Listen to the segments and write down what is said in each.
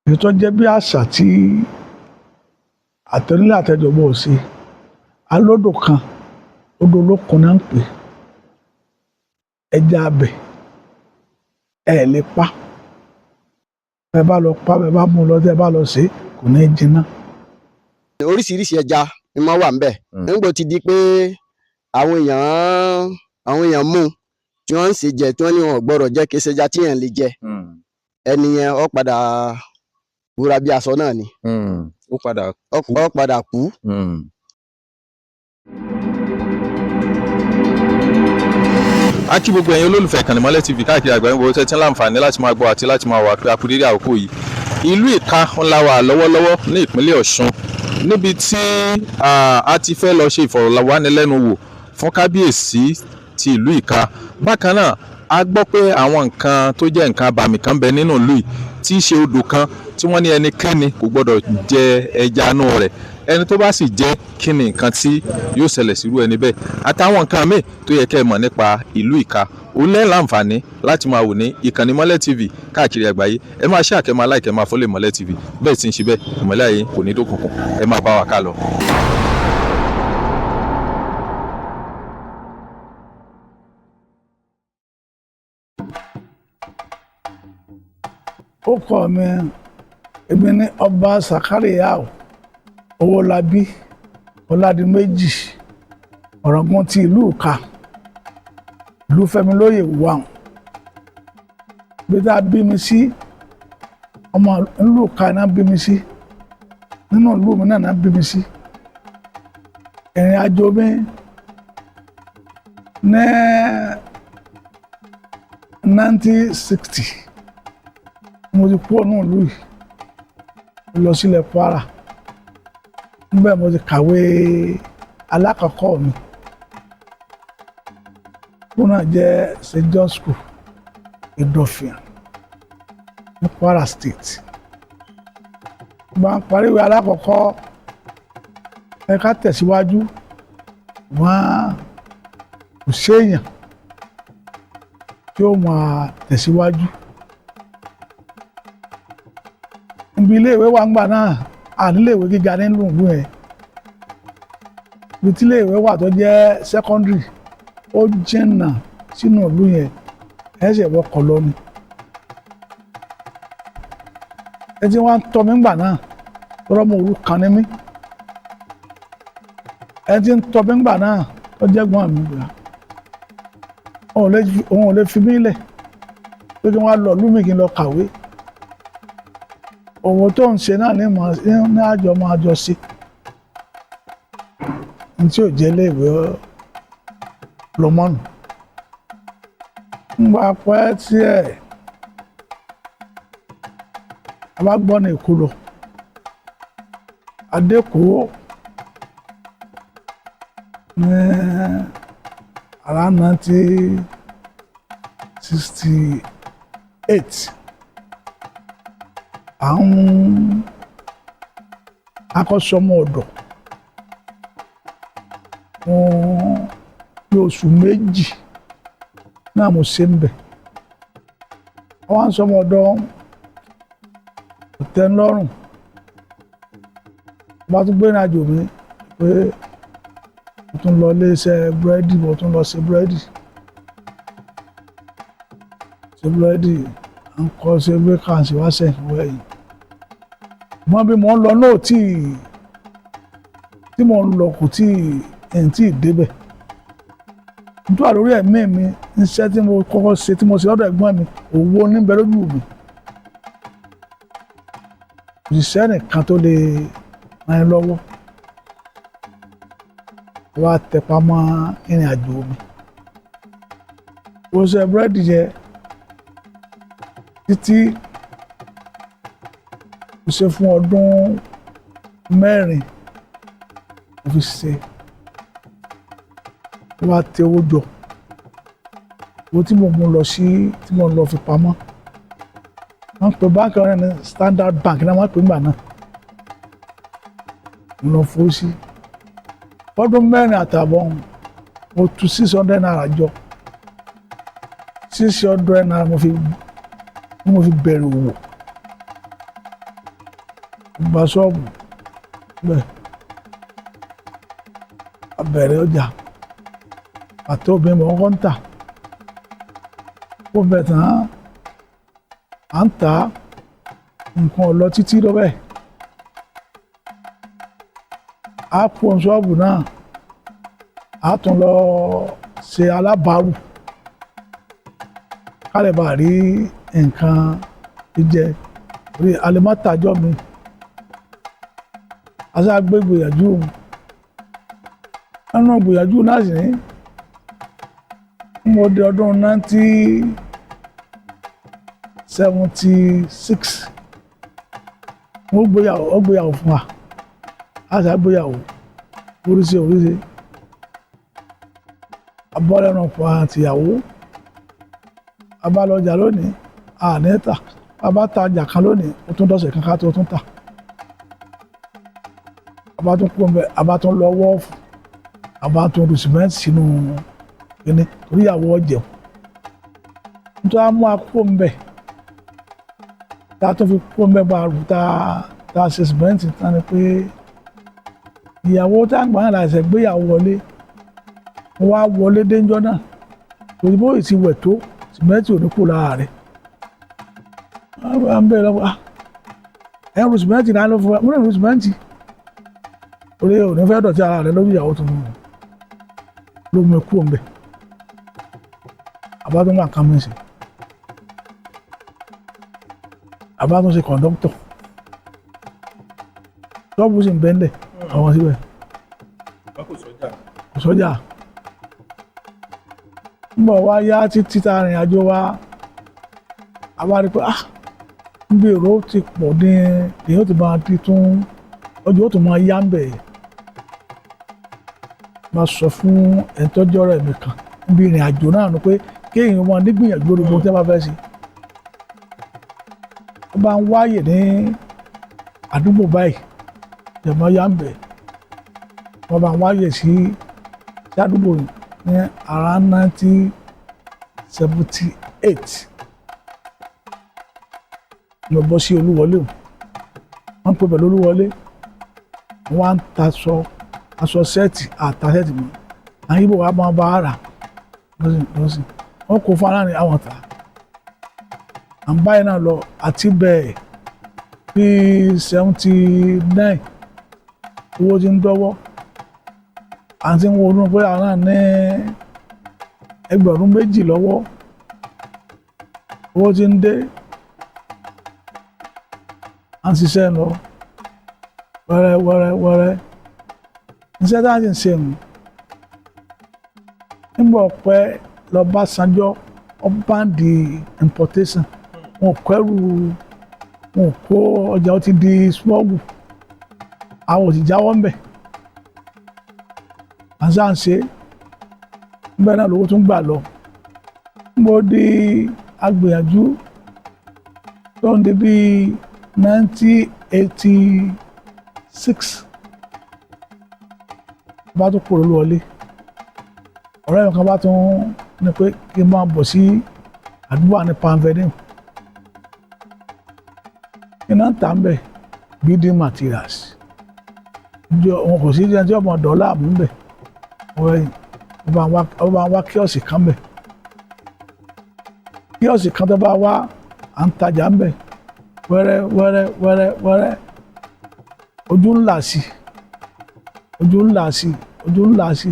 èyí tó jẹ́ bí àṣà tí àtẹ̀rílẹ̀ àtẹ̀jọ̀bọ̀ ò sí alódò kan odò olókun náà ń pè ẹja abẹ ẹ lè pa bẹ́ẹ̀ bá lọ pa bẹ́ẹ̀ bá mú lọ tẹ́ bá lọ sí kò ní jiná. oríṣiríṣi ẹja ni wọ́n wà ńbẹ̀ nígbà tí di pé àwọn èèyàn mú tí wọ́n ń ṣe jẹ tí wọ́n ní wọn ò gbọ́dọ̀ jẹ kí ṣẹja tí èèyàn lè jẹ ẹni yẹn ó padà búra bí aṣọ náà ni ó padà kú. A kí gbogbo ẹ̀yin olólùfẹ́ Ìkànnì Ìmọ́lẹ̀ TV káàkiri àgbáyé gbogbo tẹ́tí láǹfààní láti máa gbọ́ àti láti máa wà pé a kú dédé àkókò yìí. Ìlú Ìka ńlá wà lọ́wọ́lọ́wọ́ ní ìpínlẹ̀ Ọ̀ṣun níbi tí a ti fẹ́ lọ ṣe ìfọ̀rọ̀wánilẹ́nuwò fún kábíyèsí ti ìlú Ìka. Bákan náà a gbọ́ pé àwọn nǹkan tó jẹ́ nǹkan abàmì kan bẹ nínú ìlú yìí tí í ṣe odò kan tí wọ́n ní ẹnikẹ́ni kò gbọ́dọ̀ jẹ ẹja inú rẹ̀ ẹni tó bá sì jẹ́ kí ni nǹkan tí yóò ṣẹlẹ̀ sírú ẹni bẹ́ẹ̀ àtàwọn nǹkan míì tó yẹ kẹ́ ẹ mọ̀ nípa ìlú Ìka ó lẹ́ láǹfààní láti máa wò ní Ìkànnì Ìmọ́lẹ̀ TV káàkiri àgbáyé ẹ máa ṣe àkẹ́ máa láìkẹ́ máa fọ́lẹ̀ Ìmọ́lẹ̀ TV bẹ́ẹ̀ tí ń ṣe bẹ́ẹ̀ ìmọ́lẹ̀ ayé kò ní dókùnkùn ẹ máa bá wa ká lọ. ó kọ́ mi èmi ní ọba Sàkáríyà Owólabí Ọládìméjì Ọ̀ràngún ti ìlú Ìka ìlú Fẹ́milóyè wà bí tá a bí mi sí ọmọ ìlú Ìka náà bí mi sí nínú ìlú mi náà bí mi sí ìrìn àjò mi ní 1960 mo ti kúrò nínú ìlú yìí lọ sílẹ̀ Kwara níbẹ̀ mo ti kàwé alákọ̀ọ́kọ́ mi tó náà jẹ́ St. John School Ìdọ̀fìn ní Kwara State. Mo máa ń parí ìwé alákọ̀ọ́kọ́ ẹ̀ka tẹ̀síwájú wọ́n kò séèyàn tí ó máa tẹ̀síwájú. Ibi iléèwé wa ń gbà náà àníléèwé gíga nínú ìlú ẹ̀ ibi tí iléèwé wà tó jẹ́ secondary ó jìnnà sínú ìlú yẹn ẹ̀ṣẹ̀ wọkọ̀ lọ ni ẹ tí wọ́n ń tọ́ mi ńgbà náà lọ́rọ́ mo òru kan ní mí ẹ tí ń tọ́ mi ńgbà náà tó jẹ́ gbọ́n mi gbà òun ò lè fi mí lẹ̀ pé kí wọ́n lọ lúmi kí n lọ kàwé òwò tó ń ṣe náà ní àjọ máa jọ sí ní tí ò jẹ́ léèwé lọ́mọ́nù ńgbà pẹ́ tí abágbọ́n ní Èkó lọ adékòó ní around 1968 àwọn akọ́ṣọmọ ọ̀dọ̀ fún bí oṣù méjì náà mo ṣe ń bẹ̀ àwọn asọmọ ọ̀dọ̀ kò tẹ́ ń lọ́rùn bá tún gbé ìrìnàjò mi pé mo tún lọ iléeṣẹ́ búrẹ́dì mo tún lọ ṣe búrẹ́dì à ń kọ́ ṣe vacancy wá sẹ́yìn wẹ̀yìn mọ́ bí mo ń lọ náà tí mo ń lọ kò tí ì débẹ̀ nítorí àlórí ẹ̀mí mi iṣẹ́ tí mo kọ́kọ́ ṣe tí mo ṣe lọ́dọ̀ ẹ̀gbọ́n mi owó níbẹ̀ lójú mi òṣìṣẹ́ nìkan tó lè ràn ẹ́ lọ́wọ́ wá tẹpá mọ́ ìrìn àjò mi mo ṣe búrẹ́dì yẹ títí mo ṣe fún ọdún 4 mo fi ṣe wá tẹ owó jọ owó tí mo mú lọ sí tí mo lọ fi pamọ́ wọ́n pe báńkì ọ̀rẹ́ ní Standard Bank náà wọ́n pè nígbà náà mo lọ fowó sí ọdún 4 àtààbọ̀ mo tú 600 naira jọ 600 naira mo fi bẹ̀rẹ̀ òwò gba ṣọ́ọ̀bù bẹ́ẹ̀ a bẹ̀rẹ̀ ọjà àti obìnrin mọ̀ ọ́n tà ó bẹ̀ tán à ń tà nǹkan ò lọ títí lọ́bẹ̀ a kó ṣọ́ọ̀bù náà a tún lọ ṣe alábàárù ká lè bá rí nǹkan jíjẹ rí alẹ́mọ́tàjọ́ mi aṣáágbé gbìyànjú nínú gbìyànjú náà sì ní mo di ọdún 1976 mo gbéyàwó fún wa aṣáágbéyàwó oríṣi abọ́lẹ́nu fún wa àtìyàwó abálọ́jà lónìí àníta abátajà kan lónìí ó tún dọ̀sẹ̀ kan ká tó tún tà abátún kú ọmọ abátún lọ wọ́ọ̀fù abátún rú sìmẹ́ǹtì sínú kíní torí ìyàwó ọ̀jẹun nítorí a mú akó mbẹ tá a tún fi kó mbẹ bá rú tá a ṣe sìmẹ́ǹtì tán ni pé ìyàwó tá a gbà náà láìsẹ̀ gbéyàwó wọlé wá wọlé déńjọ́ náà torí bóyì ti wẹ̀ tó sìmẹ́ǹtì ò ní kú lára rẹ̀ wọ́n bẹ̀rẹ̀ lọ́wọ́ ẹ̀rù sìmẹ́ǹtì náà ló fún wa múlẹ̀ rú sìmẹ́ǹtì torí ò ní fẹ́ dọ̀tí ara rẹ̀ lórí ìyàwó tó mú ló mú kú ọ̀nbẹ abátún wà kán mẹ́sì abátún ṣe kọ̀ǹdọ́tọ̀ ṣọ́ọ̀bù sì ń bẹ́ńdẹ̀ àwọn síbẹ̀ kò sọ́jà ń bọ̀ wá yá títí tá rìn àjò wa a bá rí pé níbi èrò ti pọ̀ ní èyí ó ti máa di tún ọjọ́ ó tún máa yá ń bẹ̀ máa sọ fún ẹ̀ńtọ́jọ́ rẹ̀ mi kan níbi ìrìn àjò náà ni pé kéèyàn máa nígbìyànjú lórí gbogbo tí wọ́n bá fẹ́ ṣe ó bá ń wáyè ní àdúgbò báyìí ìjọba yá ń bẹ̀ wọ́n bá ń wáyè sí àdúgbò ní around 1978 lọ bọ́ sí Olúwọlé wọ́n pè pẹ̀lú Olúwọlé wọ́n á ń taṣọ aṣọ sẹ́ẹ̀tì àtàṣẹ́ẹ̀tì mọ́ àwọn Ìgbò wa máa bá a rà lọ́sìn wọ́n kó fún aláàrin àwọn ta à ń báyìí náà lọ àti bẹ́ẹ̀ bí 79 owó ti ń dọ́wọ́ àti ń wo inú pé àwọn náà ní ẹgbẹ̀rún 2 lọ́wọ́ owó ti ń dé à ń ṣiṣẹ́ lọ wẹ́rẹ́ iṣẹ́ tá a ti ń ṣe nù nígbà ọ̀pẹ lọ bá Sanjọ́ ọ̀báǹdì importation wọn kẹ́rù wọn kó ọjà ó ti di smọ́gù àwọn ò sì jáwọ́ ń bẹ̀ àṣà ń ṣe níbẹ̀ náà lówó tún gbà lọ mo di agbìyànjú tó ń di bíi 1986 bá tún kúrò Olúwọlé ọ̀rẹ́ mi kan bá tún ní pé kí n máa bọ̀ sí àdúgbò ní Panvenin iná ń tà ń bẹ̀ building materials wọn kò sí ẹni tí ọmọ dọ́là mú bẹ̀ ó bá ń wá kíọ̀sì kan bẹ̀ kíọ̀sì kan tó bá wá à ń tajà ń bẹ̀ wẹ́rẹ́ ojú ńlá sí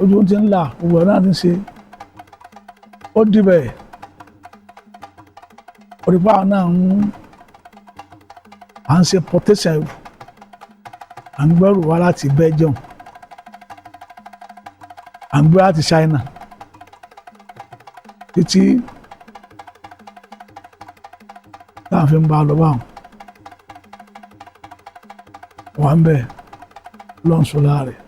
ojú ti ń là gbogbo ẹ̀ náà ti ń ṣe ó dìbẹ̀ òrìpá náà à ń ṣe importation ẹrù à ń gbẹ́rù wá láti Belgium à ń gbé láti China títí táwọn fi ń bá a lọ báwọn wà ń bẹ̀ lọ́nṣọ́lá rẹ̀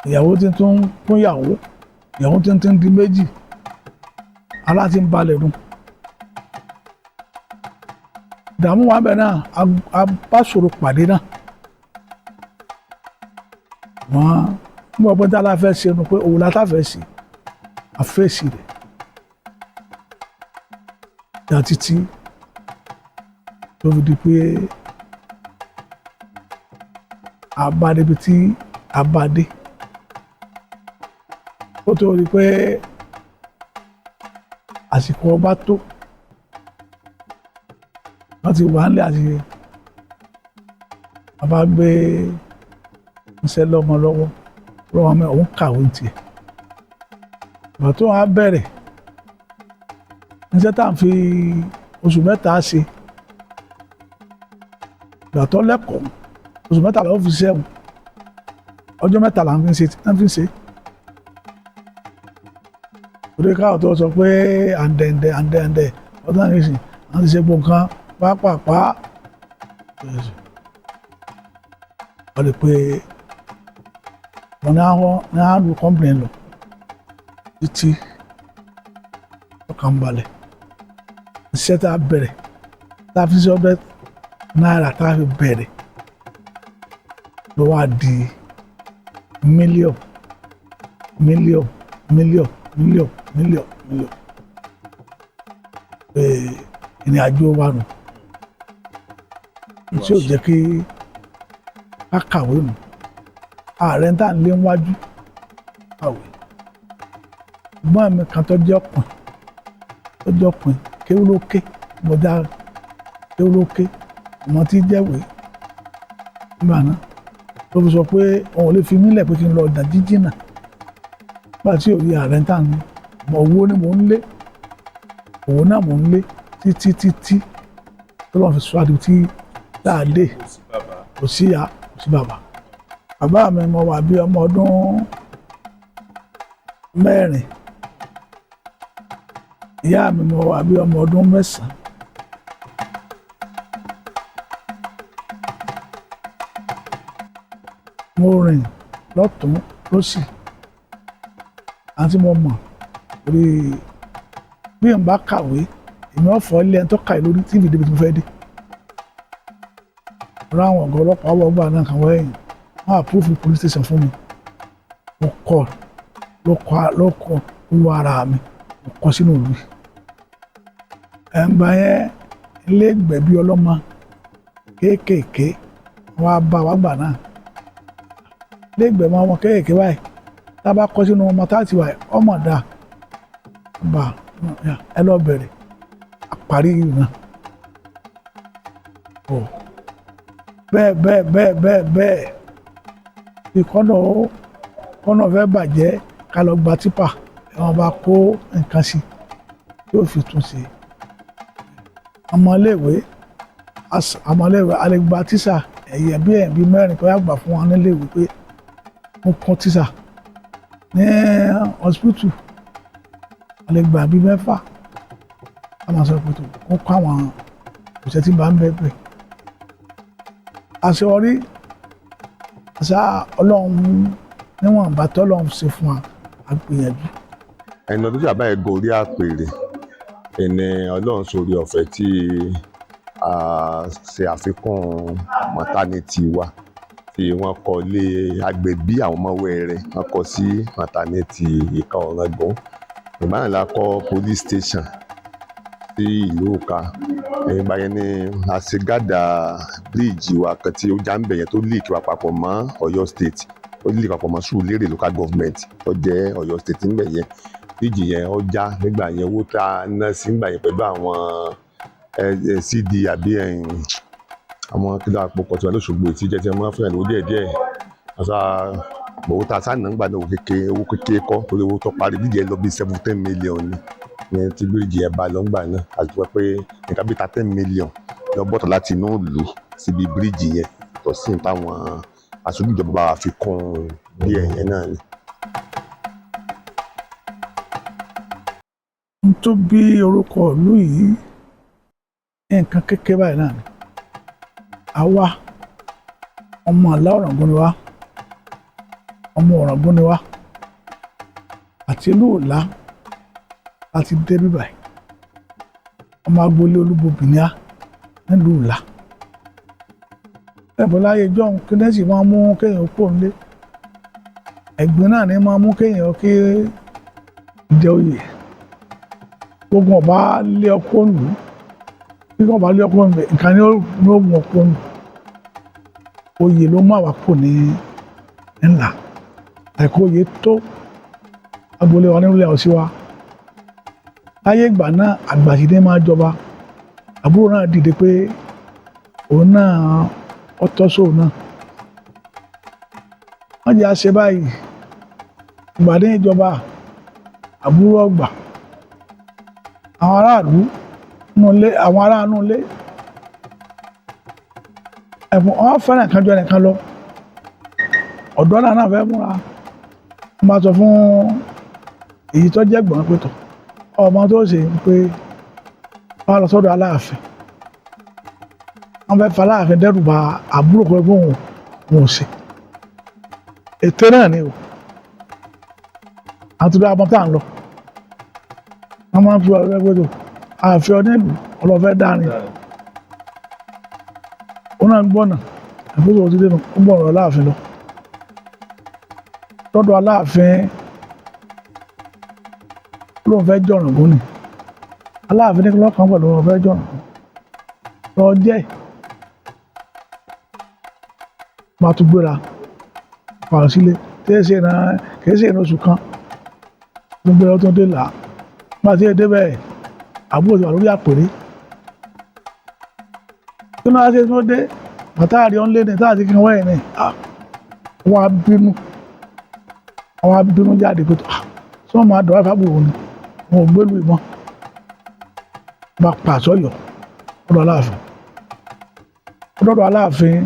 ìyàwó tí tún kún ìyàwó tí ń di méjì aláti ń balẹ̀ nù ìdààmú wa bẹ̀ náà a bá ṣòro pàdé náà wọ́n ń bọ̀ pé tá a la fẹ́ ṣe nu pé òun la tá fẹ́ ṣe àfẹ́sì rẹ̀ dá títí tó fi di pé abádébi tí abádé ó tó rí pé àsìkò ọba tó wọ́n ti wà nílé àti bàbá gbé iṣẹ́ lọ́mọ lọ́wọ́ mẹ́ òun kàwé tiẹ̀ ìgbà tó wọ́n á bẹ̀rẹ̀ iṣẹ́ tá à ń fi oṣù mẹ́ta ṣe ìgbà tó lẹ́kọ̀ọ́ oṣù mẹ́ta ló fi ṣẹ́wọ̀n ọjọ́ mẹ́ta là ń fi ṣe orí káwọ̀ tó sọ pé àǹdẹ̀ǹdẹ̀ ọdún àyè sí àwọn ti ṣe gbogbo nǹkan pápápá wọ́n lè pe wọ́n ní àwọn lu kọ́mpìnì lọ títí ọkàn balẹ̀ iṣẹ́ tá a bẹ̀rẹ̀ tá a fi ṣe náírà tá a fi bẹ̀rẹ̀ ló wá di mílíọ̀nù ìrìn àjò wa nù tí ò jẹ́ kí a kàwé nù ààrẹ tá à ń lé wájú kàwé gbọ́n mi kan tó jẹ́ ọ̀pìn kéwú ló ké mọ̀já kéwú ló ké ọmọ tí jẹ́wé nígbà náà ló fi sọ pé òun ò lè fi mílẹ̀ pé kí n lọ ọ̀dà jíjìnà nígbà tí òye ààrẹ tá à ń mọ owó ni mò ń lé òun náà mò ń lé títí tó lọ́n fi sọ àdìgbò tí dáadé kò sí ya kò sí bàbá mi mo wà bí ọmọ ọdún 4 ìyá mi mo wà bí ọmọ ọdún 9 mo rìn lọ́tùn lósì àti mo mọ̀ orí bí n bá kàwé èmi ọ̀fọ̀ ilé ẹni tó kà lórí tv débi tí mo fẹ́ dé ọ̀rọ̀ àwọn ọ̀gá ọlọ́pàá wọ́n gbà náà kàn wọ́n ẹ̀yìn wọ́n àpúrúfù police station fún mi mo kọ́ olú ara mi mo kọ́ sínú ìlú ẹ̀ǹgbà yẹn ilé gbẹ̀bí ọlọ́mọ kéékèèké wọ́n á bá wa gbà náà ilé gbẹ̀mọ ọmọ kéékèèké báyìí tá a bá kọ́ sínú ọmọ táàtì wa ọmọ dà bá ẹ lọ bẹ̀rẹ̀ àparí yìí náà bẹ́ẹ̀ ìkọ́nà fẹ́ bàjẹ́ ká lọ gba tipa ẹ̀wọ̀n bá kó nǹkan sí yóò fi tún ṣe ọmọléèwé alẹ́gbà tíṣà ẹ̀yẹ bí mẹ́rin kọ́ yàgbà fún wọn níléèwé pé mo kọ́ tíṣà ní hospital alẹ́gbà bí 6 a máa sọ pé mo kọ́ àwọn òṣìṣẹ́ tí bá ń bẹ́ẹ̀ àṣeyọrí àṣà ọlọ́run níwọ̀n bá tọ́lọ́run ṣe fún wa àgbìyànjú. ẹni ọdún tí àbá ẹ̀ gorí àpèrè ẹni ọlọ́run sórí ọ̀fẹ́ tí a ṣe àfikún mọ́tánítì wa tí wọ́n kọ́ lé agbẹ̀bí àwọn ọmọ wẹ̀rẹ̀ wọ́n kọ́ sí mọ́tánítì Ìka Ọ̀ràngún ìbáraẹ̀lá kọ́ police station sí ìlú Ìka ẹ̀yìn báyẹn ní àṣegádà bíríìjì wa kan tí ó já ń bẹ̀yẹn tó líìkì wa papọ̀ mọ́ Ọ̀yọ́ state ó líìkì papọ̀ mọ́ Sùúrùlérè local government tó jẹ́ Ọ̀yọ́ state ń bẹ̀yẹn bíríìjì yẹn ó já nígbà yẹn owó tá a ná sí nígbà yẹn pẹ̀lú àwọn cd àbí àwọn kíló àpòkọ̀ tí wọ́n lóṣogbo tí jẹ́ tí wọ́n máa fẹ́ lówó díẹ̀díẹ̀ àṣà owó tá a sáà ná nígbà náà owó kékeré kọ́ torí owó tó parí bíríìjì yẹn lọ bí 17 million ni tí bíríìjì yẹn bá lọ́ngbà náà àti wọ́n pé nǹkan bíi 13 million lọ bọ́tọ̀ láti inú ìlú síbi bíríìjì yẹn tó sì ń táwọn aṣojú ìjọba bá fi kún díẹ̀ yẹn náà ni. n tó bí orúkọ ìlú yìí nǹkan kékeré báyìí náà ni àwa ọmọ àlá Ọ̀ràngún ni wá ọmọ Ọ̀ràngún ni wá àti ìlú Ọ̀lá láti dé bíbáyìí ọmọ agboolé Olúbobìnrin nílùú Ọ̀lá ẹ̀bùn láyé john kínẹ́sì máa mú kéèyàn kó nílé ẹ̀gbìn náà ní máa mú kéèyàn kí jẹ oyè gbogbo ọba lé ọkọ lù bí wọ́n bá lé ọkọ mi nǹkan ní ó mú ọkọ mi oyè ló mú àwa kò ní ńlá ẹ̀kọ́ oyè tó agboolé wa nílùú ọ̀sí wa láyé ìgbà náà àgbàṣìdé máa jọba àbúrò náà dìde pé òun náà ọtọ́ sóun náà wọ́n jẹ́ àṣẹ báyìí ìgbàdé ìjọba àbúrò ọgbà àwọn aráàlú nulẹ̀ àwọn aráàlú nulẹ̀ ẹ̀fọn wọn fẹ́ràn kan jọ ẹnìkan lọ ọ̀dọ́ náà fẹ́ múra wọ́n bá sọ fún èyí tó jẹ́ gbọ̀n pé tọ̀ ọmọ tó ṣe pé wọ́n lọ sọ́dọ̀ Aláàfin wọ́n fẹ́ fa Aláàfin dẹ́rù bà àbúrò pé òun ò ṣe ètè náà ni o àti bí abọ́ tá à ń lọ wọ́n máa ń fi ọ̀rẹ́ pé tọ̀ ààfin onílù ọlọ́fẹ́ dárin ó náà ń gbọ́nà àbúrò ti dénú ó gbọ́n ọ̀rọ̀ Aláàfin lọ lọ́dọ̀ Aláàfin lóun fẹ́ jọ̀ràn gún ni Aláàfin ní kí lọ́kàn pẹ̀lú òun fẹ́ jọ̀ràn gún lọ jẹ́ máa tún gbéra pàrọ̀ sílé kìí ṣe ìrìn oṣù kan tó ń gbéra tó ń dé là máa ti dé bẹ́ẹ̀ àbúrò ti wà lórí àpèrè tí wọ́n á ṣe tó dé bàtàrí ọ̀nlé ní táàtì kí wọ́n ẹ̀ ní wọ́n á bínú jáde pé tí wọ́n máa dọ̀ ẹ́ fábùrò ni wọn ò gbélú ìmọ̀ bá pàṣọyọ̀ ọ̀dọ̀ Aláàfin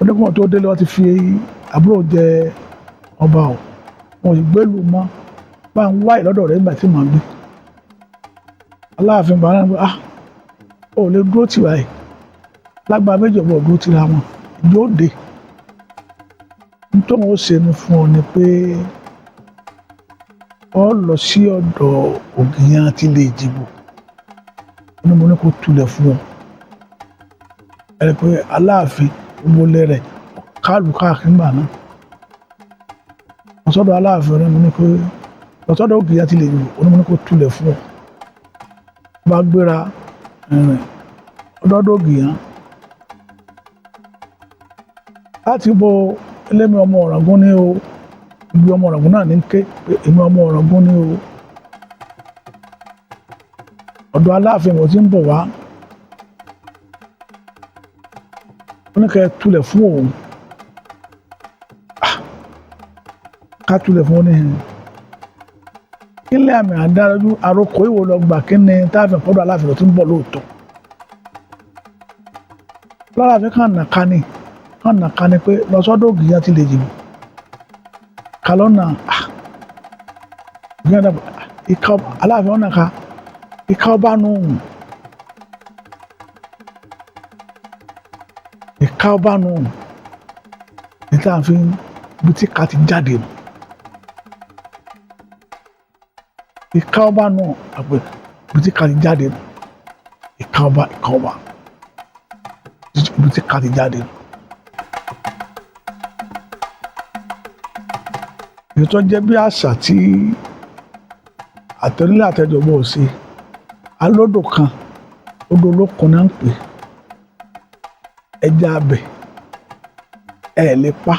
onígbọ̀n tó délé wọ́n ti fi àbúrò jẹ ọba ọ̀ wọn ò gbélú mọ́ bá ń wáyé lọ́dọ̀ rẹ̀ nígbà tí màá gbé Aláàfin bàrà ń gbé ó lè dúró tì wáyé lágbára méjì ọ̀bọ̀ dúró tì ra wọn ìjọ òde nítorí wọn ó ṣe ni fún ọ ni pé ọ lọ sí ọ̀dọ̀ Ògìyàn tí lè jìbò ní mo ní kó tulẹ̀ fún ọ ẹ pé Aláàfin gbólé rẹ̀ káàlù káàkiri gbà náà ọ̀sọ́dọ̀ Aláàfin rẹ̀ mo ní pé ọ̀sọ́dọ̀ Ògìyàn tí lè jìbò ní mo ní kó tulẹ̀ fún ọ bá gbéra ọ̀dọ̀ Ògìyàn láti bo ẹlẹ́mi ọmọ Ọ̀ràngún ní o ibi ọmọ Ọ̀ràngún náà ní ké pé èmi ọmọ Ọ̀ràngún ní o ọ̀dọ̀ Aláàfin mo ti ń bọ̀ wá wọ́n ní ká tulẹ̀ fún òun ká tulẹ̀ fún òun ní ilé àmì àdárájú àròkọ ìwò lọ gbà kí ni táàfin pọ̀dọ̀ Aláàfin lọ ti ń bọ̀ lóòótọ́ Aláàfin kàn nàka ni pé lọ sọ́dọ̀ Ògìyàn tí lè jìbò kalọ́nà Aláàfin ọ̀nà ká ìka ọba nù ní táàfin bí tí ká ti jáde nù ìka ọba nù àpè bí tí ká ti jáde nù ìka ọba bí tí ká ti jáde nù. ètò jẹ́ bí àṣà tí àtẹ̀rílẹ̀ àtẹ̀jọba ò ṣe alódò kan odò olókun náà ń pè ẹja abẹ ẹ lè pa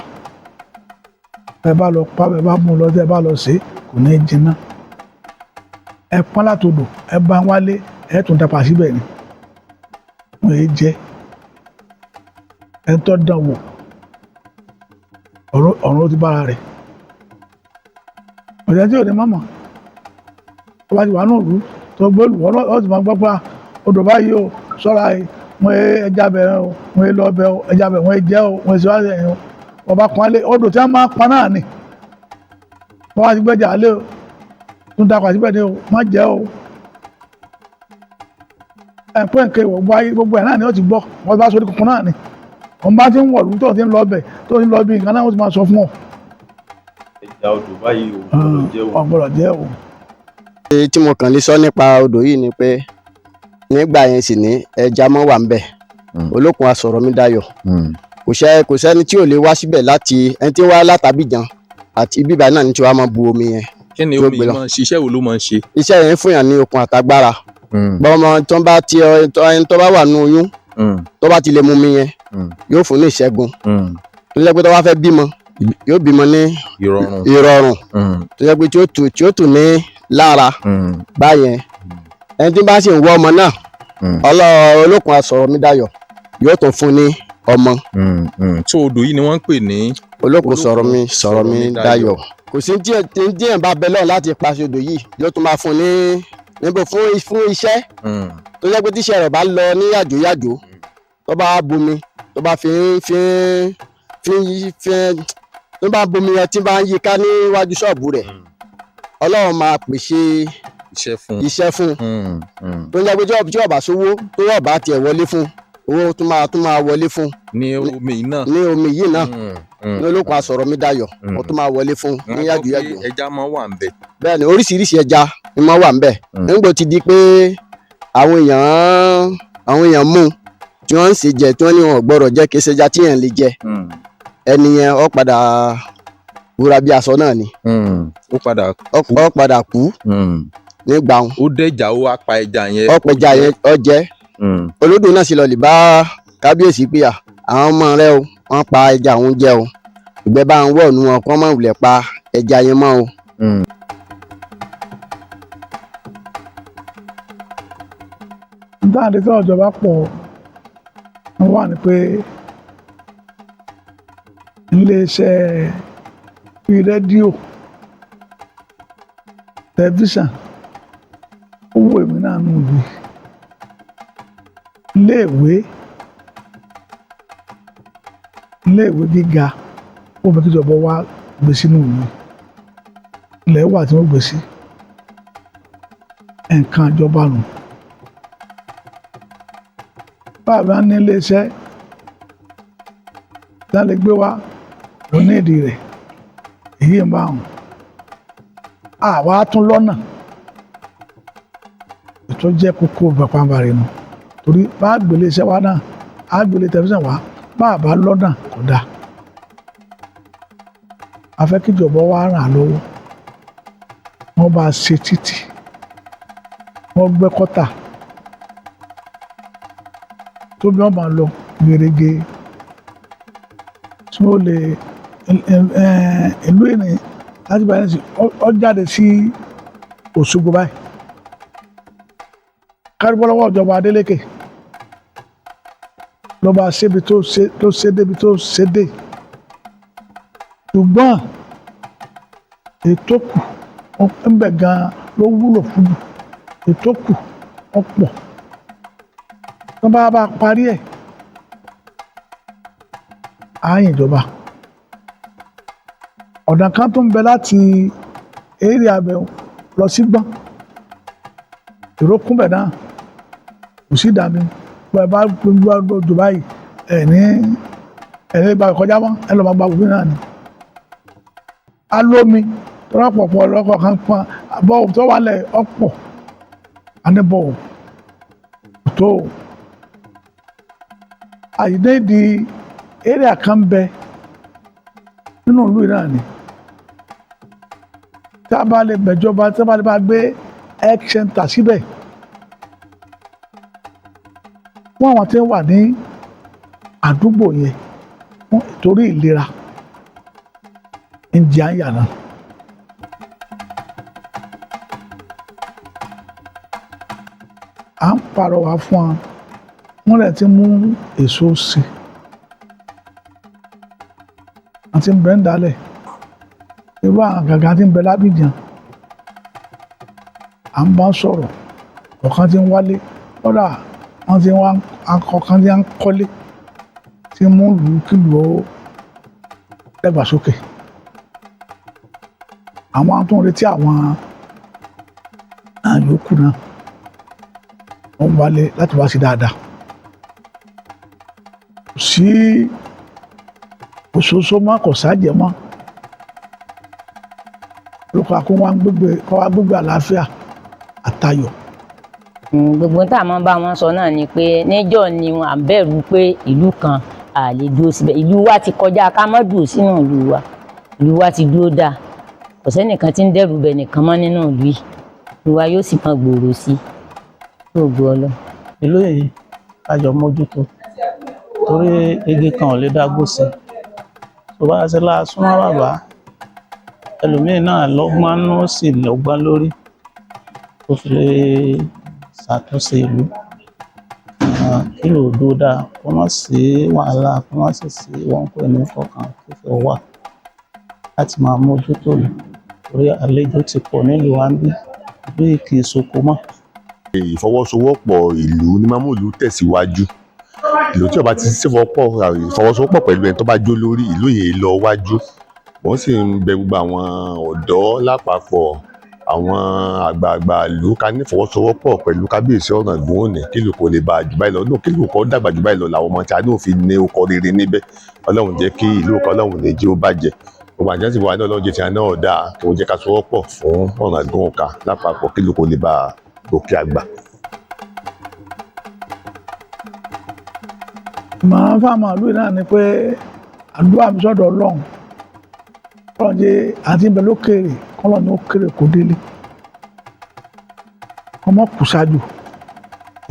ẹ bá lọ pa ẹ bá mú lọ ẹ bá lọ ṣe kò ní jiná ẹ pọ́n látòdò ẹ bá wálé ẹ tún dapà síbẹ̀ ni wọ́n yé jẹ́ ẹ tọ́ dán wò ọ̀run ó ti bára rẹ̀ ọ̀sẹ̀ tí ò ní mọ̀mọ́ tó bá ti wà náà rú tó gbólù wọ́n ti máa gbọ́ pé odò báyìí o sọ́ra wọn ẹja bẹ̀ o wọn lọ bẹ̀ o ẹja bẹ̀ wọn jẹ́ o wọn ṣe wá sẹ́yìn o ọba kan lé odò tí wọ́n máa pa náà ni wọ́n wá ti gbẹ́jà lé o tún dapò síbẹ̀ ni o má jẹ́ o ẹ̀pẹ́ nǹkan ìwọ̀ gbogbo ẹ̀ náà ni ó ti gbọ́ wọ́n bá sórí kankan náà ni wọ́n bá ti ń wọ̀lú tó ti ń lọ bẹ̀ tó ti ń lọ bí nǹkan náà wọ́n ti máa sọ fún ọ. ẹja odò báyìí ò gbọ́dọ̀ jẹ́ o. tí mo kàn lè sọ nípa odò yìí ni pé nígbà yẹn sì ní ẹja mọ́ wà ń bẹ̀ olókun asọ̀rọ̀ mi dayọ̀ kò sẹ́ni tí ò lè wá síbẹ̀ láti ẹni tí ń wá látàbíjan àti bíbá náà ní tí wàá máa bu omi yẹn. kí ni omi yìí máa ń ṣe iṣẹ́ wo ló máa ń ṣe. iṣẹ́ yẹn fún yàn ní okun àtagbára bọ́mọ tó bá ẹni tó bá wà nínú oyún tó bá ti lè mu mi yẹn yóò fún ní ìṣẹ́gun tó jẹ́ pé tó bá fẹ́ bímọ yóò bímọ ní ìrọ̀rùn tó jẹ́ pé tí ó tù ní lára báyẹn ẹni tí bá sì ń wọ ọmọ náà Olókun Asọ̀rọ̀mídayọ̀ yóò tún fún ní ọmọ. tó odò yìí ni wọ́n ń pè ní Olókun Sọ̀rọ̀mídayọ̀ kò sí tí ẹ̀ bá bẹ lọ́run láti paṣẹ odò yìí yóò tún máa fún ní níbo fún iṣẹ́ tó jẹ́ pé tíṣẹ́ rẹ̀ bá lọ ní yàjóyàjó tó bá bomi tó bá tó bá bomi yẹn tí bá ń yíká níwájú ṣọ́ọ̀bù rẹ̀ Ọlọ́run máa pèsè iṣẹ́ fún tó ń jẹ́ pé tí ọba sówó tó ọba tiẹ̀ wọlé fún owó tó máa wọlé fún ní omi yìí náà ní Olókun Asọ̀rọ̀mídayọ̀ ó tó máa wọlé fún ní yàjóyàjó. ẹja máa wà ń bẹ. bẹ́ẹ̀ ni oríṣiríṣi ẹja ni máa wà ń bẹ nígbà tí di pé àwọn èèyàn mú tí wọ́n ń ṣe jẹ tí wọ́n ní wọn ò gbọ́dọ̀ jẹ kí ṣẹja tí èèyàn lè jẹ ẹni yẹn ó padà wúra bí aṣọ náà ni ó padà kú nígbà wọn. ó dẹjà ó wá pa ẹja yẹn. ó pẹja yẹn ó jẹ olódò náà sì lọ lè bá kábíyèsí pé àwọn ọmọ rẹ o wọ́n pa ẹja òun jẹ o ìgbẹ́ bá ń wọ̀ nù wọn kọ́ mọ̀ wulẹ̀ pa ẹja yẹn mọ́ o. dáadé tí ọ̀jọ̀ba pọ̀ wọ́n wà ní pé iléeṣẹ́ bíi rédíò tẹlifíṣàn owó èmi náà nù bí iléèwé gíga ó fẹ́ kí ìjọba wá gbé sínú ìlú ilẹ̀ wà tí wọ́n gbé sí nǹkan ìjọba nù. báàbá ní iléeṣẹ́ tí wọ́n lè gbé wá onídìí rẹ̀ èyí ń bá wọn àwa tún lọ́nà ètò jẹ́ kókó bàpàbàrẹ̀ nù torí bá gbélé iṣẹ́ wa náà á gbélé tẹlifíṣàn wa báàbá lọ́nà kò dáa a fẹ́ kíjọba wa ràn án lọ́wọ́ wọ́n bá ṣe títì wọ́n gbẹ́ kọ́tà tó bí wọ́n máa lọ gbèrègè tí wọ́n lè ìlú ìní láti bá yẹn sí ọ jáde sí Òṣogbo báyìí kárìbọ́lọ́wọ́ ìjọba Adélékè ló bá ṣébi tó ṣe débi tó ṣe dé ṣùgbọ́n ètò kù ńbẹ̀ gan-an ló wúlò fún mi ètò kù ọ̀pọ̀ tó bá parí ẹ̀ ààyè ìjọba ọ̀nà kan tó ń bẹ láti eré abẹ lọ sí gbọ́n ìrókùnbẹ̀ náà kò sí ìdààmú bá bá gbogbo ọdún báyìí ẹni gba ìkọjá mọ́ ẹ lọ́ọ́ máa gba òfin náà ni. alómi tọ́lápọ̀pọ̀ lọ́kọ̀ kan pọn bọ́ọ̀ tó wà lẹ̀ ọ̀pọ̀ àníbọ̀ọ̀ tó àyídé di eré àkànbẹ nínú ìlú náà ni tí a bá lè bẹ̀jọba tí a bá lè bá gbé health center síbẹ̀ wọ́n àwọn tí ń wà ní àdúgbò yẹn torí ìlera ń jẹ àyà náà. à ń pàrọwà fún wa wọ́n lè ti mú èso sí àti ń bẹ ń dálẹ̀ irú àwọn gàgà tí ń bẹ lábìjàn à ń bá sọ̀rọ̀ ọ̀kan tí ń wálé lọ́dà wọ́n ti wá akọ̀kan tí ń kọ́lé tí mú lù ú kílù ó dàgbàsókè àwọn tó ń retí àwọn yòókù náà wọ́n wálé láti wá sí dáadáa kò sí òṣooṣo mọ́ kò sáàjẹ́ mọ́ lóko àkóhun gbogbo àlàáfíà àtayọ̀. Gbogbo tá a máa bá wọn sọ náà ni pé níjọ́ ni wọn à ń bẹ̀rù pé ìlú kan à lè dúró síbẹ̀ ìlú wa ti kọjá ká má dúró sínú ìlú wa ti dúró dáa kò sẹ́nìkan tí ń dẹ́rù bẹ̀ nìkan mọ́ nínú ìlú yìí ìlú wa yóò sì máa gbòòrò sí i. lóògùn Ọlọ́run. ìlú yìí kájọ mójútó torí igi kan ò lè dágbó sí tó bá ṣe la súnmọ́ bàbá ẹlòmíín náà lọ́gbọ́n nú sì lọ́gbọ́n lórí tó fi lè ṣàtúnṣe ìlú kí ló dó dáa kó má sí wàhálà kó má sì sí wọn pè ní fọkàn fífẹ́ wà láti máa mójútó lù torí àlejò ti pọ̀ nílùú wa ń bí kì í soko mọ́. Ìfọwọ́sowọ́pọ̀ ìlú ní máa mú ìlú tẹ̀síwájú. Ìlú tí ó bá ti ìfọwọ́sowọ́pọ̀ pẹ̀lú ẹni tó bá jó lórí ìlú yìí lọ wájú. Wọ́n sì ń bẹ gbogbo àwọn ọ̀dọ́ lápapọ̀ àwọn àgbààgbà ìlú ká ní ìfọwọ́sowọ́pọ̀ pẹ̀lú kábíyèsí Ọ̀ràngún Òní kí ìlú kó lè bá jù báyìí lọ kí ìlú kó dàgbà jù báyìí lọ làwọn ọmọ tí a ní òfin ní orúkọ rere níbẹ̀. Ọlọ́run jẹ́ kí ìlú kan Ọlọ́run lè jẹ́ ó bàjẹ́. Gbogbo àjẹ́ sì wà ní Ọlọ́run jẹ́ ti àná ọ̀dà kí wọ́n jẹ́ ká sowọ́pọ̀ fún Ọ̀ràngún Ọ̀ká lápapọ̀ kí ìlú kó lè bá gòkè àgbà. màá fáwọn àlù náà ni pé àdúrà mi sọ́dọ̀ Ọlọ́run jẹ́ àti ń bẹ lókèrè kọ́lọ́ ní ó kéré kó délé ọmọ kù ṣáájú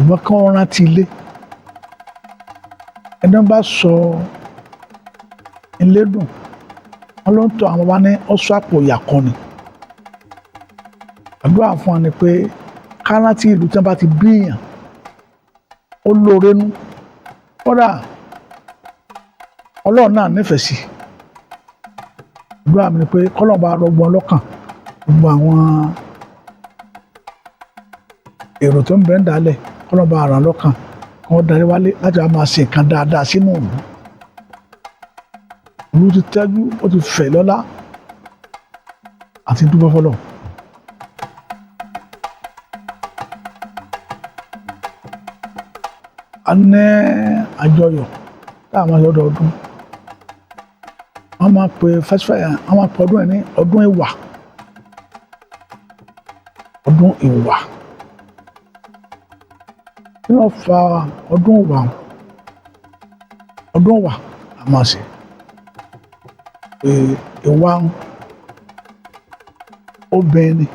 ìwọ́n kí wọ́n rántí ilé ẹni bá sọ ilé dùn wọn ló ń tọ àwọn bá ní ọ̀ṣọ́ àpò ìyàkọ́ ni àdúrà fún wa ni pé ká rántí ìlú tí wọ́n bá ti bí èèyàn ó lóore nú kódà Ọlọ́run náà nífẹ̀ẹ́ sí àdúrà mi ni pé kọ́lọ́run bá rọgbọ́n lọ́kàn gbogbo àwọn èrò tó ń bẹ ń dálẹ̀ kọ́lọ́run bá ràn lọ́kàn kí wọ́n darí wálé láti wá máa ṣe nǹkan dáadáa sínú ìlú. Ìlú ti tẹ́jú ó ti fẹ̀ lọ́lá àti dúpẹ́ fọlọ́. A ní àjọyọ̀ tá a máa yọ ọdọọdún wọ́n máa pe festival yẹn wọ́n máa pe ọdún yẹn ní ọdún ìwà kí wọ́n fa ọdún ìwà a máa ṣe ìwà obìnrin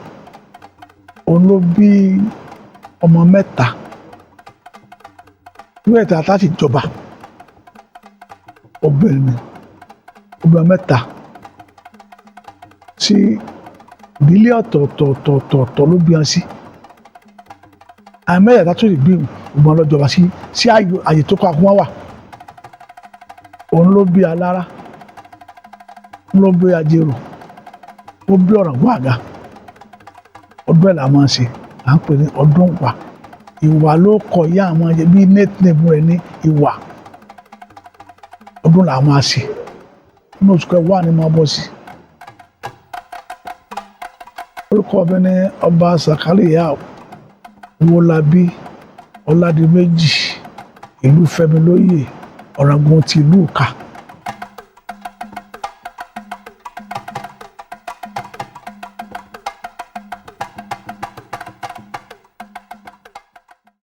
òun ló bí ọmọ mẹ́ta ìwé ẹ̀ta láti jọba obìnrin mẹ́ta tí ìdílé ọ̀tọ̀ọ̀tọ̀ ló bí wọn sí àmẹ́yàtá tó lè bí ìgbọ́n lọ́jọba sí àyè tó kọ́ akúmọ́ wà òun ló bí alára ló bí ajérò ó bí Ọ̀ràngún Àga ọdún ẹ̀ là máa ń ṣe à ń pè ní ọdún ìwà ló kọ ìyá àwọn ẹ̀jẹ̀ bíi nẹ́tìnẹ̀bù rẹ̀ ní ìwà ọdún là máa ṣe nínú oṣù kẹwàá ni máa bọ́ sí. Orúkọ mi ní Ọba Sàkáríyà Owólabí Ọládìméjì ìlú Fẹ́mi lóyè Ọ̀ràngún ti ìlú Ọ̀ká.